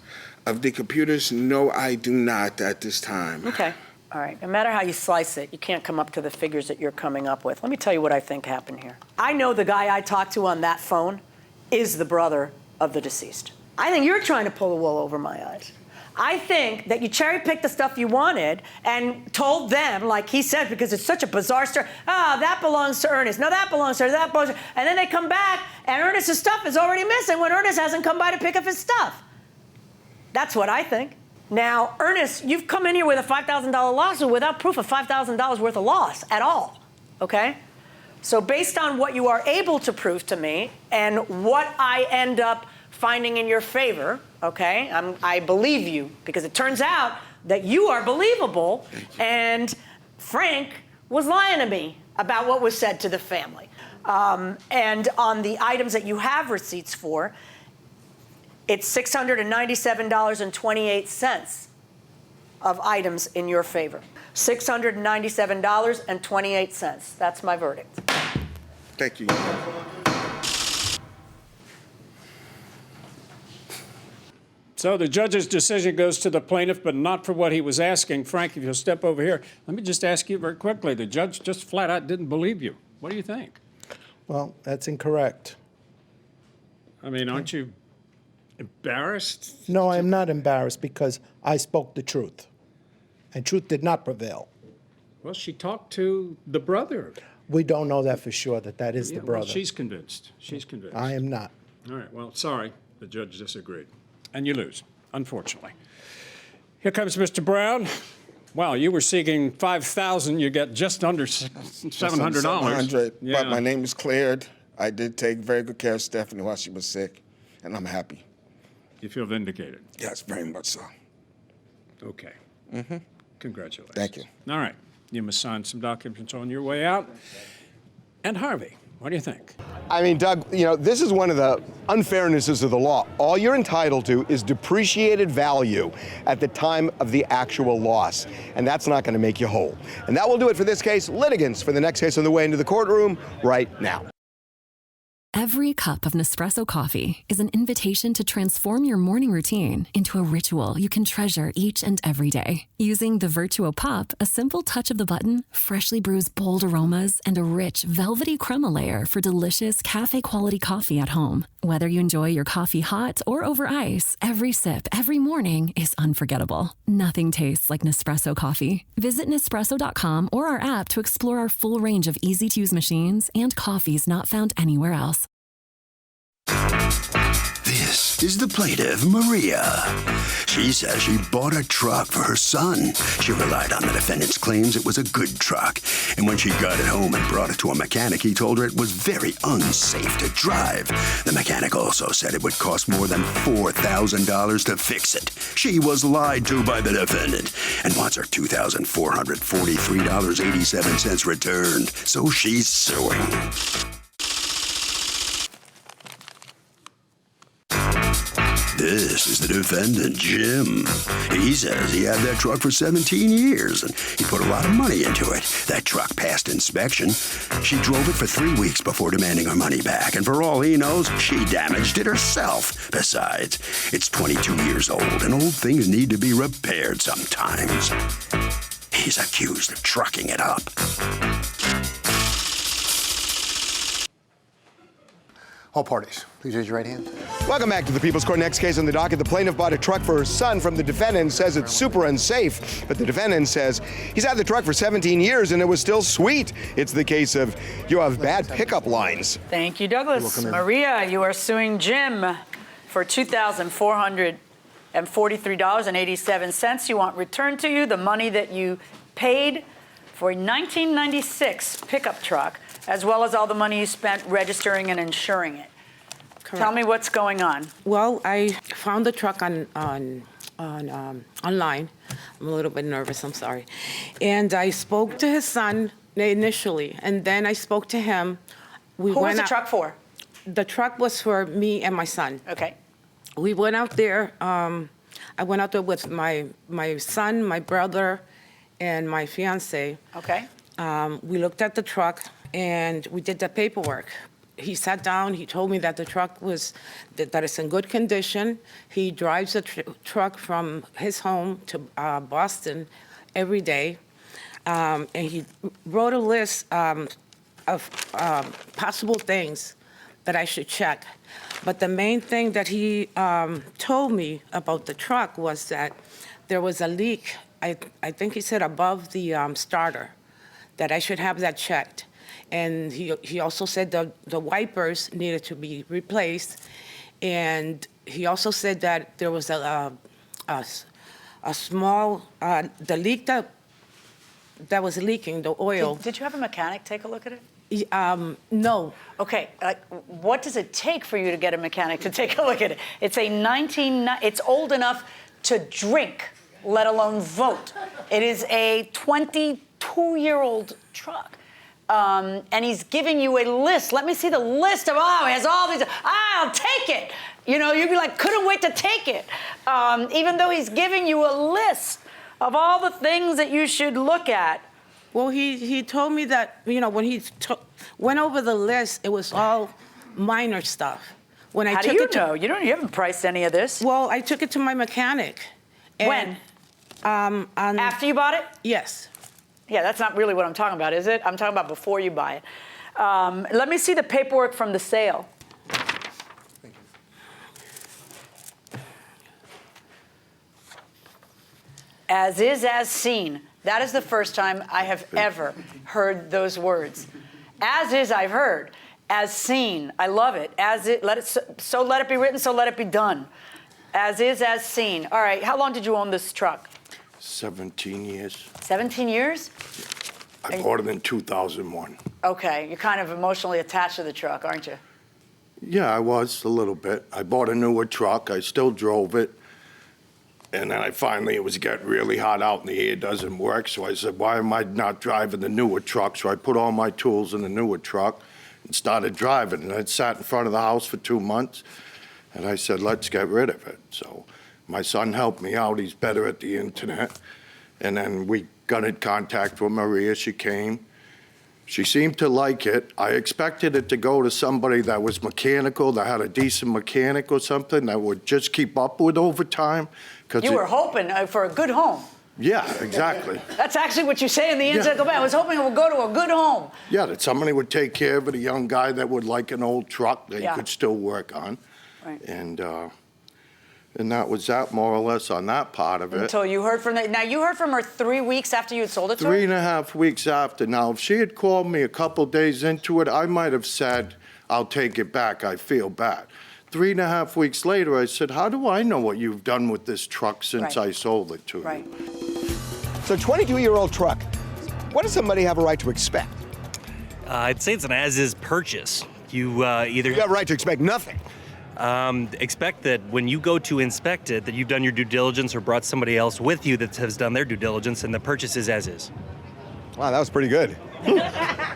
Speaker 18: Of the computers, no, I do not at this time.
Speaker 5: Okay. All right. No matter how you slice it, you can't come up to the figures that you're coming up with. Let me tell you what I think happened here. I know the guy I talked to on that phone is the brother of the deceased. I think you're trying to pull the wool over my eyes. I think that you cherry-picked the stuff you wanted and told them, like he said, because it's such a bizarre story, that belongs to Ernest. No, that belongs to her. That belongs to her. And then they come back, and Ernest's stuff is already missing when Ernest hasn't come by to pick up his stuff. That's what I think. Now, Ernest, you've come in here with a $5,000 lawsuit without proof of $5,000 worth of loss at all, okay? So based on what you are able to prove to me and what I end up finding in your favor, okay, I believe you because it turns out that you are believable and Frank was lying to me about what was said to the family. And on the items that you have receipts for, it's $697.28 of items in your favor. $697.28. That's my verdict.
Speaker 18: Thank you.
Speaker 13: So the judge's decision goes to the plaintiff, but not for what he was asking. Frank, if you'll step over here, let me just ask you very quickly. The judge just flat out didn't believe you. What do you think?
Speaker 20: Well, that's incorrect.
Speaker 13: I mean, aren't you embarrassed?
Speaker 20: No, I am not embarrassed because I spoke the truth. And truth did not prevail.
Speaker 13: Well, she talked to the brother.
Speaker 20: We don't know that for sure, that is the brother.
Speaker 13: Well, she's convinced. She's convinced.
Speaker 20: I am not.
Speaker 13: All right, well, sorry. The judge disagreed. And you lose, unfortunately. Here comes Mr. Brown. Wow, you were seeking $5,000. You get just under $700.
Speaker 1: $700,
Speaker 13: Yeah.
Speaker 1: but my name is cleared. I did take very good care of Stephanie while she was sick, and I'm happy.
Speaker 13: You feel vindicated?
Speaker 1: Yes, very much so.
Speaker 13: Okay.
Speaker 1: Mm-hmm.
Speaker 13: Congratulations.
Speaker 1: Thank you.
Speaker 13: All right. You must sign some documents on your way out. And Harvey, what do you think?
Speaker 10: I mean, Doug, this is one of the unfairnesses of the law. All you're entitled to is depreciated value at the time of the actual loss, and that's not going to make you whole. And that will do it for this case. Litigants for the next case on the way into the courtroom right now.
Speaker 16: Every cup of Nespresso coffee is an invitation to transform your morning routine into a ritual you can treasure each and every day. Using the Virtuo Pup, a simple touch of the button freshly brews bold aromas and a rich, velvety crema layer for delicious cafe-quality coffee at home. Whether you enjoy your coffee hot or over ice, every sip, every morning is unforgettable. Nothing tastes like Nespresso coffee. Visit Nespresso.com or our app to explore our full range of easy-to-use machines and coffees not found anywhere else.
Speaker 7: This is the plaintiff, Maria. She says she bought a truck for her son. She relied on the defendant's claims it was a good truck. And when she got it home and brought it to a mechanic, he told her it was very unsafe to drive. The mechanic also said it would cost more than $4,000 to fix it. She was lied to by the defendant and wants her $2,443.87 returned. So she's suing. This is the defendant, Jim. He says he had that truck for 17 years, and he put a lot of money into it. That truck passed inspection. She drove it for 3 weeks before demanding her money back, and for all he knows, she damaged it herself. Besides, it's 22 years old, and old things need to be repaired sometimes. He's accused of trucking it up.
Speaker 17: All parties, please raise your right hand.
Speaker 10: Welcome back to the People's Court. Next case on the docket. The plaintiff bought a truck for her son from the defendant and says it's super unsafe. But the defendant says he's had the truck for 17 years and it was still sweet. It's the case of you have bad pickup lines.
Speaker 5: Thank you, Douglas. Maria, you are suing Jim for $2,443.87. You want returned to you the money that you paid for a 1996 pickup truck, as well as all the money you spent registering and insuring it. Tell me what's going on.
Speaker 23: Well, I found the truck online. I'm a little bit nervous, I'm sorry. And I spoke to his son initially, and then I spoke to him.
Speaker 5: Who was the truck for?
Speaker 23: The truck was for me and my son.
Speaker 5: Okay.
Speaker 23: We went out there. I went out there with my son, my brother, and my fiance.
Speaker 5: Okay.
Speaker 23: We looked at the truck and we did the paperwork. He sat down. He told me that the truck that it's in good condition. He drives the truck from his home to Boston every day, and he wrote a list of possible things that I should check. But the main thing that he told me about the truck was that there was a leak. I think he said above the starter, that I should have that checked. And he also said the wipers needed to be replaced. And he also said that there was a small, the leak that was leaking, the oil.
Speaker 5: Did you have a mechanic take a look at it?
Speaker 23: No.
Speaker 5: Okay, what does it take for you to get a mechanic to take a look at it? It's it's old enough to drink, let alone vote. It is a 22-year-old truck. And he's giving you a list. Let me see the list of, it has all these, I'll take it. You know, you'd be like, couldn't wait to take it. Even though he's giving you a list of all the things that you should look at.
Speaker 23: Well, he told me that, when he went over the list, it was all minor stuff. When
Speaker 5: How do you know? You haven't priced any of this.
Speaker 23: Well, I took it to my mechanic.
Speaker 5: When? After you bought it?
Speaker 23: Yes.
Speaker 5: Yeah, that's not really what I'm talking about, is it? I'm talking about before you buy it. Let me see the paperwork from the sale.
Speaker 17: Thank you.
Speaker 5: As is, as seen. That is the first time I have ever heard those words. As is, I've heard. As seen, I love it. As it, so let it be written, so let it be done. As is, as seen. All right, how long did you own this truck?
Speaker 3: 17 years.
Speaker 5: 17 years?
Speaker 3: I bought it in 2001.
Speaker 5: Okay, you're kind of emotionally attached to the truck, aren't you?
Speaker 3: Yeah, I was a little bit. I bought a newer truck. I still drove it. And then it was getting really hot out and the air doesn't work. So I said, why am I not driving the newer truck? So I put all my tools in the newer truck and started driving. And it sat in front of the house for 2 months. And I said, let's get rid of it. So my son helped me out. He's better at the internet. And then we got in contact with Maria. She came. She seemed to like it. I expected it to go to somebody that was mechanical, that had a decent mechanic or something that would just keep up with overtime.
Speaker 5: You were hoping for a good home.
Speaker 3: Yeah, exactly.
Speaker 5: That's actually what you say in the inside. I was hoping it would go to a good home.
Speaker 3: Yeah, that somebody would take care of it, a young guy that would like an old truck that he could still work on.
Speaker 5: Right.
Speaker 3: And that was that, more or less, on that part of it.
Speaker 5: Until you heard from Now, you heard from her 3 weeks after you had sold it to her?
Speaker 3: 3.5 weeks after. Now, if she had called me a couple days into it, I might have said, I'll take it back. I feel bad. 3.5 weeks later, I said, how do I know what you've done with this truck since I sold it to you?
Speaker 10: So 22-year-old truck, what does somebody have a right to expect?
Speaker 4: I'd say it's an as-is purchase. You either...
Speaker 10: You have a right to expect nothing.
Speaker 4: Expect that when you go to inspect it, that you've done your due diligence or brought somebody else with you that has done their due diligence, and the purchase is as is.
Speaker 10: Wow, that was pretty good.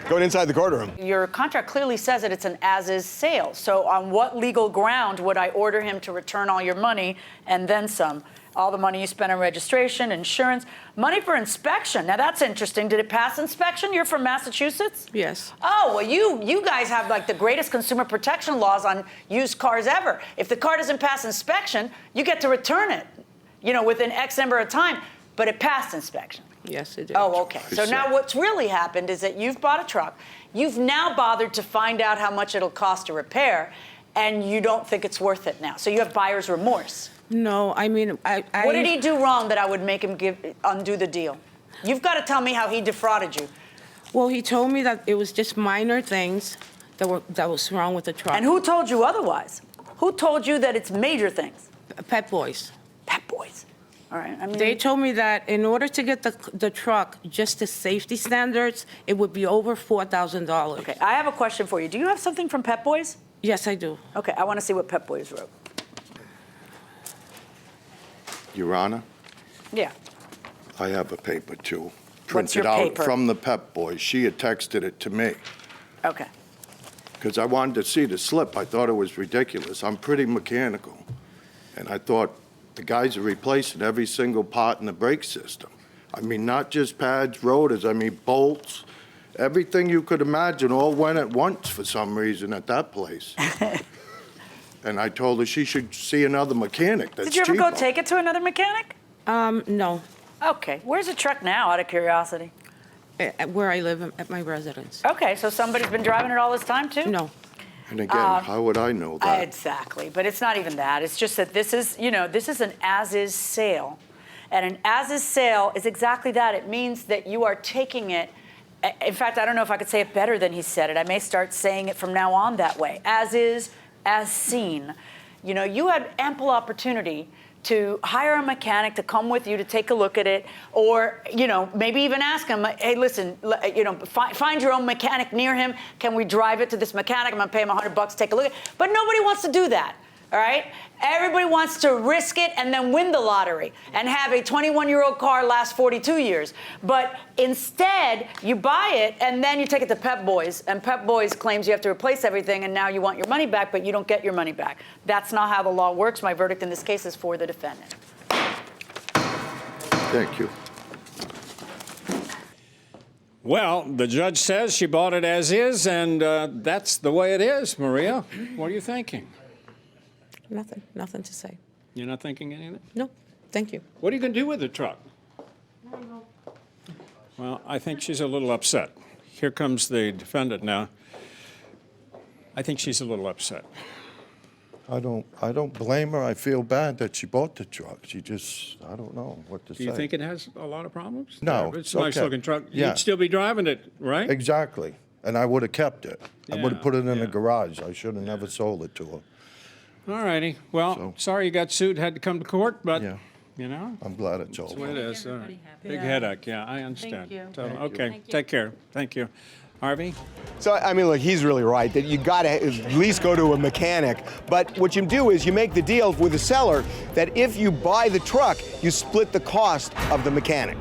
Speaker 10: Going inside the courtroom.
Speaker 5: Your contract clearly says that it's an as-is sale. So on what legal ground would I order him to return all your money and then some? All the money you spent on registration, insurance, money for inspection. Now that's interesting. Did it pass inspection? You're from Massachusetts?
Speaker 23: Yes.
Speaker 5: Oh, well, you guys have like the greatest consumer protection laws on used cars ever. If the car doesn't pass inspection, you get to return it, within X number of time. But it passed inspection.
Speaker 23: Yes, it did.
Speaker 5: Oh, okay. So now what's really happened is that you've bought a truck. You've now bothered to find out how much it'll cost to repair, and you don't think it's worth it now. So you have buyer's remorse.
Speaker 23: No, I mean,
Speaker 5: What did he do wrong that I would make him undo the deal? You've got to tell me how he defrauded you.
Speaker 23: Well, he told me that it was just minor things that was wrong with the truck.
Speaker 5: And who told you otherwise? Who told you that it's major things?
Speaker 23: Pep Boys.
Speaker 5: Pep Boys. All right. I mean,
Speaker 23: they told me that in order to get the truck just to safety standards, it would be over $4,000.
Speaker 5: Okay, I have a question for you. Do you have something from Pep Boys?
Speaker 23: Yes, I do.
Speaker 5: Okay, I want to see what Pep Boys wrote.
Speaker 3: Your Honor,
Speaker 5: Yeah.
Speaker 3: I have a paper too.
Speaker 5: What's your
Speaker 3: Printed out
Speaker 5: paper?
Speaker 3: from the Pep Boys. She had texted it to me
Speaker 5: Okay.
Speaker 3: because I wanted to see the slip. I thought it was ridiculous. I'm pretty mechanical. And I thought the guys are replacing every single part in the brake system. I mean, not just pads, rotors, I mean bolts, everything you could imagine all went at once for some reason at that place. And I told her she should see another mechanic that's
Speaker 5: Did you ever
Speaker 3: cheaper.
Speaker 5: go take it to another mechanic?
Speaker 23: No.
Speaker 5: Okay. Where's the truck now, out of curiosity?
Speaker 23: Where I live at my residence.
Speaker 5: Okay, so somebody's been driving it all this time, too?
Speaker 23: No.
Speaker 3: And again, how would I know that?
Speaker 5: Exactly, but it's not even that. It's just that this is, this is an as-is sale. And an as-is sale is exactly that. It means that you are taking it. In fact, I don't know if I could say it better than he said it. I may start saying it from now on that way. As is, as seen. You had ample opportunity to hire a mechanic to come with you to take a look at it, or maybe even ask him, hey, listen, find your own mechanic near him. Can we drive it to this mechanic? I'm gonna pay him $100, take a look at it. But nobody wants to do that. All right? Everybody wants to risk it and then win the lottery and have a 21-year-old car last 42 years. But instead, you buy it and then you take it to Pep Boys, and Pep Boys claims you have to replace everything and now you want your money back, but you don't get your money back. That's not how the law works. My verdict in this case is for the defendant.
Speaker 3: Thank you.
Speaker 13: Well, the judge says she bought it as is, and that's the way it is. Maria, what are you thinking?
Speaker 23: Nothing to say.
Speaker 13: You're not thinking anything?
Speaker 23: No, thank you.
Speaker 13: What are you going to do with the truck? Well, I think she's a little upset. Here comes the defendant now. I think she's a little upset.
Speaker 6: I don't blame her. I feel bad that she bought the truck. She just, I don't know what to say.
Speaker 13: Do you think it has a lot of problems?
Speaker 6: No.
Speaker 13: It's a nice-looking truck.
Speaker 6: Yeah.
Speaker 13: You'd still be driving it, right?
Speaker 6: Exactly. And I would have kept it. I would have
Speaker 13: Yeah,
Speaker 6: put it in
Speaker 13: yeah.
Speaker 6: the garage. I should have never sold it to her.
Speaker 13: All righty. Well, sorry you got sued, had to come to court, but,
Speaker 6: I'm glad it's
Speaker 13: that's
Speaker 6: over.
Speaker 13: what it is. All right. Big
Speaker 23: Yeah.
Speaker 13: headache, yeah, I understand.
Speaker 23: Thank you.
Speaker 13: So,
Speaker 23: Thank you.
Speaker 13: okay,
Speaker 23: Thank you.
Speaker 13: take care. Thank you. Harvey?
Speaker 10: So, I mean, look, he's really right that you got to at least go to a mechanic. But what you do is you make the deal with the seller that if you buy the truck, you split the cost of the mechanic.